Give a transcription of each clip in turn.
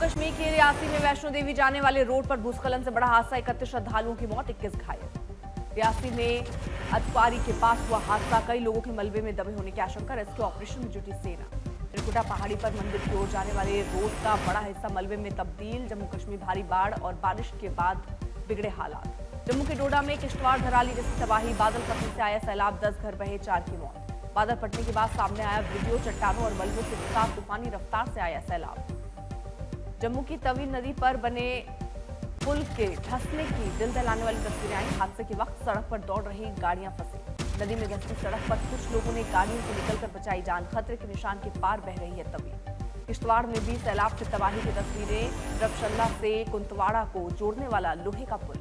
कश्मीर के रियासी में वैष्णो देवी जाने वाले रोड पर भूस्खलन से बड़ा हादसा, 31 श्रद्धालुओं की मौत, 21 घायल। रियासी में अतवारी के पास हुआ हादसा, कई लोगों के मलबे में दबे होने की आशंका, रेस्क्यू ऑपरेशन में जुटी सेना। त्रिकुटा पहाड़ी पर मंदिर की ओर जाने वाले रोड का बड़ा हिस्सा मलबे में तब्दील, जम्मू कश्मीर भारी बाढ़ और बारिश के बाद बिगड़े हालात। जम्मू के डोडा में किश्तवाड़ धराली जैसी तबाही, बादल फटने से आया सैलाब, 10 घर बहे, 4 की मौत। बादल फटने के बाद सामने आया वीडियो, चट्टानों और मलबों के साथ तूफानी रफ्तार से आया सैलाब। जम्मू की तवी नदी पर बने पुल के धंसने की दिल दहलाने वाली तस्वीरें आई। हादसे के वक्त सड़क पर दौड़ रही गाड़ियां फंसी। नदी में धंसती सड़क पर कुछ लोगों ने गाड़ियों से निकलकर बचाई जान, खतरे के निशान के पार बह रही है तवी। किश्तवाड़ में भी सैलाब से तबाही की तस्वीरें, रबशल्ला से कुंतवाड़ा को जोड़ने वाला लोहे का पुल।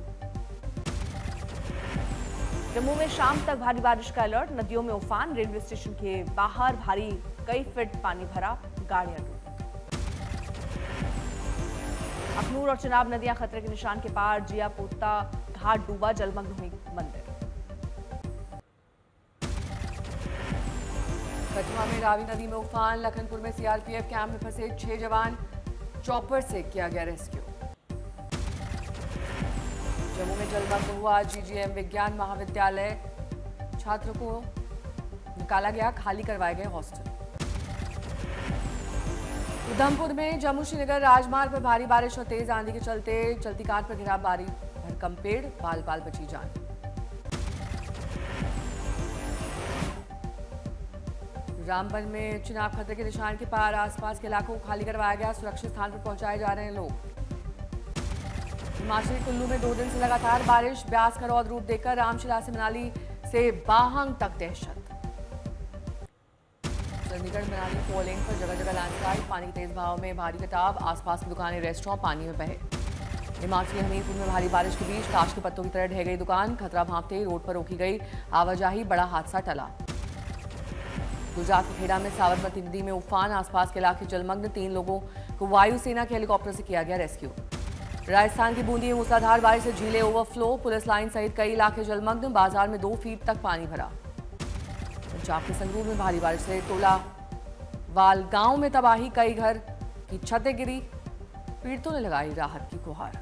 जम्मू में शाम तक भारी बारिश का अलर्ट, नदियों में उफान, रेलवे स्टेशन के बाहर भारी कई फीट पानी भरा, गाड़ियां डूबी। अखनूर और चिनाब नदियां खतरे के निशान के पार, जिया पोता घाट डूबा, जलमग्न हुई मंदिर। कठुआ में रावी नदी में उफान, लखनपुर में सीआरपीएफ कैंप में फंसे 6 जवान, चॉपर से किया गया रेस्क्यू। जम्मू में जलमग्न हुआ जीजीएम विज्ञान महाविद्यालय, छात्रों को निकाला गया, खाली करवाए गए हॉस्टल। उधमपुर में जम्मू श्रीनगर राजमार्ग पर भारी बारिश और तेज आंधी के चलते चलती कार पर गिरा भारी भरकम पेड़, बाल बाल बची जान। रामबन में चिनाब खतरे के निशान के पार, आसपास के इलाकों को खाली करवाया गया, सुरक्षित स्थान पर पहुंचाए जा रहे हैं लोग। हिमाचल कुल्लू में 2 दिन से लगातार बारिश, ब्यास का रौद्र रूप देखकर रामशिला से मनाली से बाहंग तक दहशत। चंडीगढ़ मनाली फोर लेन पर जगह जगह लैंडस्लाइड, पानी के तेज बहाव में भारी कटाव, आसपास की दुकानें, रेस्टोरेंट पानी में बहे। हिमाचली हमीरपुर में भारी बारिश के बीच ताश के पत्तों की तरह ढह गई दुकान, खतरा भांपते ही रोड पर रोकी गई आवाजाही, बड़ा हादसा टला। गुजरात के खेड़ा में साबरमती नदी में उफान, आसपास के इलाके जलमग्न, 3 लोगों को वायुसेना के हेलीकॉप्टर से किया गया रेस्क्यू। राजस्थान की बूंदी में मूसलाधार बारिश से झीलें ओवरफ्लो, पुलिस लाइन सहित कई इलाके जलमग्न, बाजार में 2 फीट तक पानी भरा। पंजाब के संगरूर में भारी बारिश से तोलावाल गांव में तबाही, कई घर की छतें गिरी, पीड़ितों ने लगाई राहत की गुहार।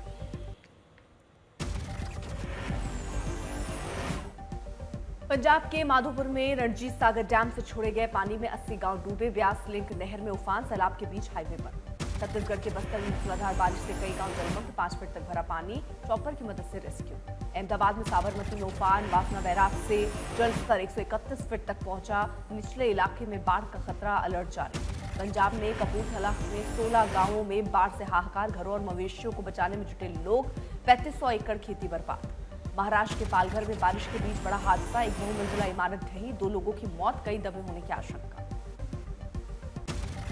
पंजाब के माधोपुर में रणजीत सागर डैम से छोड़े गए पानी में 80 गांव डूबे, व्यास लिंक नहर में उफान, सैलाब के बीच हाईवे पर। छत्तीसगढ़ के बस्तर में मूसलाधार बारिश से कई गांव जलमग्न, 5 फीट तक भरा पानी, चॉपर की मदद से रेस्क्यू। अहमदाबाद में साबरमती में उफान, वासना बैराज से जलस्तर 131 फीट तक पहुंचा, निचले इलाके में बाढ़ का खतरा, अलर्ट जारी। पंजाब में कपूरथला में 16 गांवों में बाढ़ से हाहाकार, घरों और मवेशियों को बचाने में जुटे लोग, 3500 एकड़ खेती बर्बाद। महाराष्ट्र के पालघर में बारिश के बीच बड़ा हादसा, एक बहुमंजिला इमारत ढही, 2 लोगों की मौत, कई दबे होने की आशंका।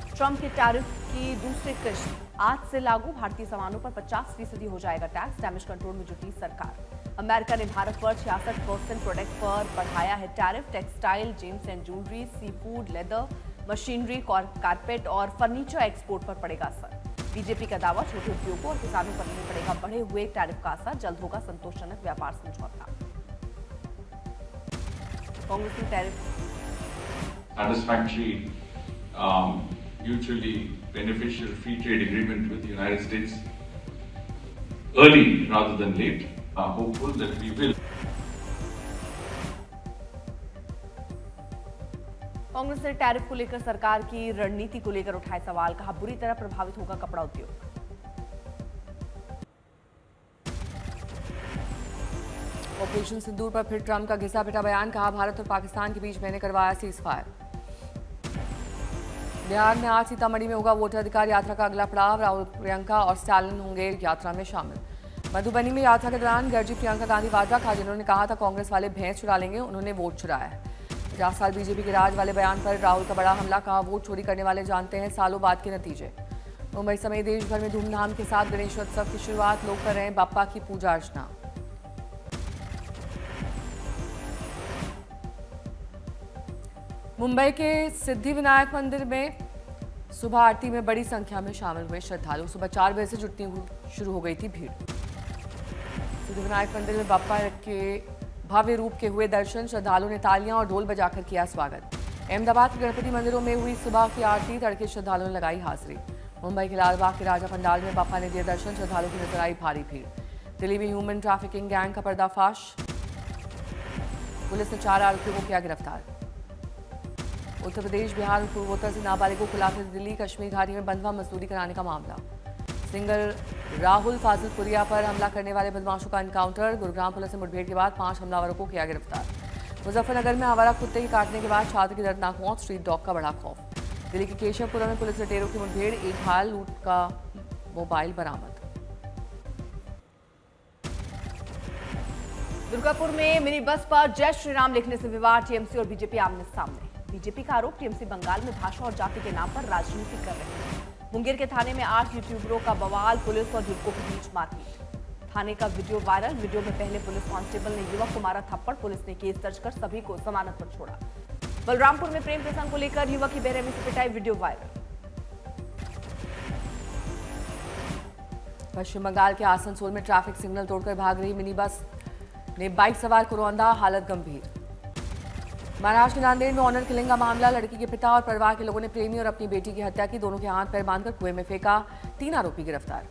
ट्रंप के टैरिफ की दूसरी किश्त आज से लागू, भारतीय सामानों पर 50% हो जाएगा टैक्स, डैमेज कंट्रोल में जुटी सरकार। अमेरिका ने भारत पर 66% प्रोडक्ट पर बढ़ाया है tariff, textile, gems and jewellery, sea food, leather, machinery, carpet और फर्नीचर एक्सपोर्ट पर पड़ेगा असर। बीजेपी का दावा, छोटे उद्योगों और किसानों पर नहीं पड़ेगा बढ़े हुए टैरिफ का असर, जल्द होगा संतोषजनक व्यापार समझौता। कांग्रेस ने tariff mutually beneficial free trade agreement with the United States early rather than late. Hopeful that we will. Congress ने टैरिफ को लेकर सरकार की रणनीति को लेकर उठाए सवाल, कहा बुरी तरह प्रभावित होगा कपड़ा उद्योग। ऑपरेशन सिंदूर पर फिर ट्रंप का घिसा पिटा बयान, कहा भारत और पाकिस्तान के बीच मैंने करवाया सीज फायर। बिहार में आज सीतामढ़ी में होगा वोटर अधिकार यात्रा का अगला पड़ाव, राहुल, प्रियंका और स्टालिन होंगे यात्रा में शामिल। मधुबनी में यात्रा के दौरान गर्जी प्रियंका गांधी वाड्रा, कहा जिन्होंने कहा था कांग्रेस वाले भैंस चुरा लेंगे, उन्होंने वोट चुराया है। 50 साल बीजेपी के राज वाले बयान पर राहुल का बड़ा हमला, कहा वोट चोरी करने वाले जानते हैं सालों बाद के नतीजे। मुंबई समेत देश भर में धूमधाम के साथ गणेशोत्सव की शुरुआत, लोग कर रहे हैं बाप्पा की पूजा अर्चना। मुंबई के सिद्धिविनायक मंदिर में सुबह आरती में बड़ी संख्या में शामिल हुए श्रद्धालु, सुबह 4 बजे से जुटनी शुरू हो गई थी भीड़। सिद्धिविनायक मंदिर में बाप्पा के भव्य रूप के हुए दर्शन, श्रद्धालुओं ने तालियां और ढोल बजाकर किया स्वागत। अहमदाबाद के गणपति मंदिरों में हुई सुबह की आरती, तड़के श्रद्धालुओं ने लगाई हाजिरी। मुंबई के लालबाग के राजा पंडाल में बापा ने दिए दर्शन, श्रद्धालुओं की नजर आई भारी भीड़। दिल्ली में ह्यूमन ट्रैफिकिंग गैंग का पर्दाफाश, पुलिस ने 4 आरोपियों को किया गिरफ्तार। उत्तर प्रदेश, बिहार और पूर्वोत्तर से नाबालिगों को लाकर दिल्ली कश्मीर घाटी में बंधवा मजदूरी कराने का मामला। सिंगर राहुल फाजिलपुरिया पर हमला करने वाले बदमाशों का एनकाउंटर। गुरुग्राम पुलिस ने मुठभेड़ के बाद 5 हमलावरों को किया गिरफ्तार। मुजफ्फरनगर में आवारा कुत्ते के काटने के बाद छात्र की दर्दनाक मौत, स्ट्रीट डॉग का बड़ा खौफ। दिल्ली के केशवपुरा में पुलिस लुटेरों की मुठभेड़, एक हाल लूट का मोबाइल बरामद। दुर्गापुर में मिनी बस पर जय श्री राम लिखने से विवाद, टीएमसी और बीजेपी आमने सामने। बीजेपी का आरोप, टीएमसी बंगाल में भाषा और जाति के नाम पर राजनीति कर रही है। मुंगेर के थाने में 8 यूट्यूबरों का बवाल, पुलिस और युवकों के बीच मारपीट। थाने का वीडियो वायरल, वीडियो में पहले पुलिस कांस्टेबल ने युवक को मारा थप्पड़, पुलिस ने केस दर्ज कर सभी को जमानत पर छोड़ा। बलरामपुर में प्रेम प्रसंग को लेकर युवक की बेरहमी से पिटाई, वीडियो वायरल। पश्चिम बंगाल के आसनसोल में ट्रैफिक सिग्नल तोड़कर भाग रही मिनी बस ने बाइक सवार को रौंदा, हालत गंभीर। महाराष्ट्र के नांदेड़ में ऑनर किलिंग का मामला, लड़की के पिता और परिवार के लोगों ने प्रेमी और अपनी बेटी की हत्या की, दोनों के हाथ पैर बांधकर कुएं में फेंका, 3 आरोपी गिरफ्तार।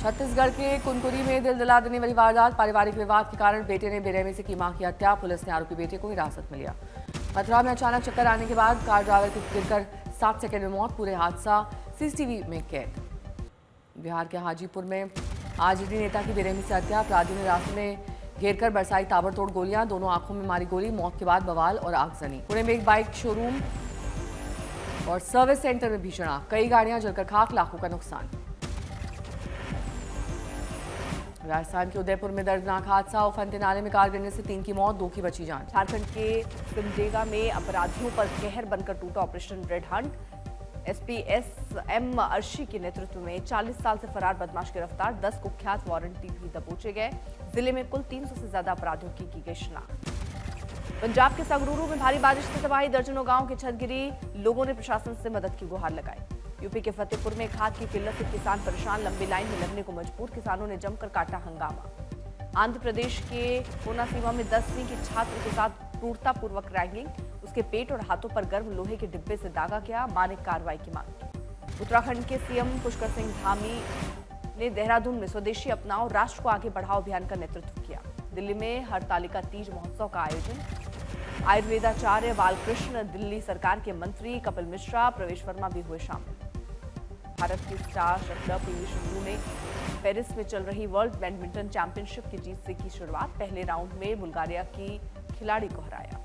छत्तीसगढ़ के कुनकुरी में दिल दिला देने वाली वारदात, पारिवारिक विवाद के कारण बेटे ने बेरहमी से की मां की हत्या, पुलिस ने आरोपी बेटे को हिरासत में लिया। मथुरा में अचानक चक्कर आने के बाद कार ड्राइवर की गिरकर 7 सेकंड में मौत, पूरे हादसा सीसीटीवी में कैद। बिहार के हाजीपुर में आरजेडी नेता की बेरहमी से हत्या, अपराधियों ने रास्ते में घेरकर बरसाई ताबड़तोड़ गोलियां, दोनों आंखों में मारी गोली, मौत के बाद बवाल और आगजनी। पुणे में एक बाइक शोरूम और सर्विस सेंटर में भीषण आग, कई गाड़ियां जलकर खाक, लाखों का नुकसान। राजस्थान के उदयपुर में दर्दनाक हादसा, उफनते नाले में कार गिरने से 3 की मौत, 2 की बची जान। झारखंड के सिमडेगा में अपराधियों पर कहर बनकर टूटा operation red hunt. SP SM Arshi के नेतृत्व में 40 साल से फरार बदमाश गिरफ्तार, 10 कुख्यात वारंटी भी दबोचे गए। जिले में कुल 300 से ज्यादा अपराधियों की गई शिनाख्त। पंजाब के संगरूर में भारी बारिश से तबाही, दर्जनों गांव की छत गिरी, लोगों ने प्रशासन से मदद की गुहार लगाई। यूपी के फतेहपुर में खाद की किल्लत से किसान परेशान, लंबी लाइन में लगने को मजबूर, किसानों ने जमकर काटा हंगामा। आंध्र प्रदेश के कोनासीमा में 10वीं की छात्र के साथ क्रूरतापूर्वक रैगिंग, उसके पेट और हाथों पर गर्म लोहे के डिब्बे से दागा गया, मां ने कार्रवाई की मांग की। उत्तराखंड के सीएम पुष्कर सिंह धामी ने देहरादून में स्वदेशी अपनाओ, राष्ट्र को आगे बढ़ाओ अभियान का नेतृत्व किया। दिल्ली में हरतालिका तीज महोत्सव का आयोजन, आयुर्वेदाचार्य बालकृष्ण, दिल्ली सरकार के मंत्री कपिल मिश्रा, प्रवेश वर्मा भी हुए शामिल। भारत की स्टार शटलर पीवी सिंधु ने पेरिस में चल रही वर्ल्ड बैडमिंटन चैंपियनशिप की जीत से की शुरुआत, पहले राउंड में बुल्गारिया की खिलाड़ी को हराया।